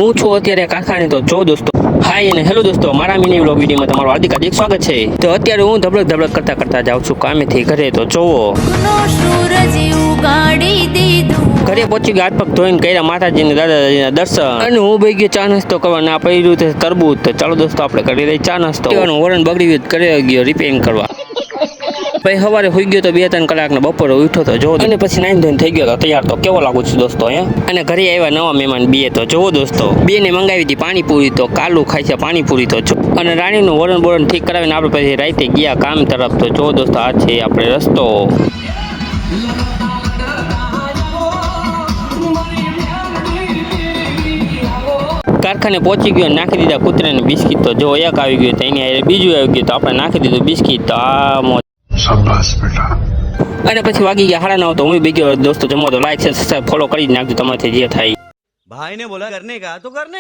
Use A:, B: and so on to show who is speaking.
A: હું છું અત્યારે કારખાને તો જો દોસ્તો હાય અને હેલો દોસ્તો મારા મિની વ્લોગ વિડીયોમાં તમારું હાર્દિક સ્વાગત છે। તો અત્યારે હું ધબડક કરતા જાઉં છું કામેથી ઘરે। તો જોવો ઘરે પહોંચી ગયા, હાથ પગ ધોઈને કર્યા માતાજીને દાદાજીના દર્શન અને હું ભાઈ ગયો ચા નાસ્તો કરવા ને આ પડ્યું છે તરબૂચ। તો ચાલો દોસ્તો આપણે કરી લઈએ ચા નાસ્તો। વરણ બગડી ગયું કરી ગયો રિપેરિંગ કરવા। ભાઈ સવારે હોઈ ગયો તો 2-3 કલાક ને બપોરે ઉઠ્યો તો જો અને પછી નાઈન ધોઈને થઈ ગયો તો તૈયાર। તો કેવો લાગુ છે દોસ્તો અહીંયા। અને ઘરે આવ્યા નવા મહેમાન બે તો જોવો દોસ્તો, બે ને મંગાવી હતી પાણીપુરી। તો કાલુ ખાય છે પાણીપુરી તો જો, અને રાણીનું વરણ બોરણ ઠીક કરાવીને આપણે પછી રાતે ગયા કામ તરફ। તો જો દોસ્તો આ છે આપણે રસ્તો। કારખાને પહોંચી ગયો, નાખી દીધા કૂતરાને બિસ્કિટ। તો જો એક આવી ગયું તો એની હારે બીજું આવી ગયું તો આપણે નાખી દીધું બિસ્કિટ। તો આ શાબાશ બેટા। અને પછી વાગી ગયા 9:30 તો હું બી ગયો દોસ્તો જમવા। તો લાઈક શેર સબસ્ક્રાઇબ ફોલો કરી જ નાખજો તમારાથી જે થાય।
B: भाई ने बोला करने का तो करने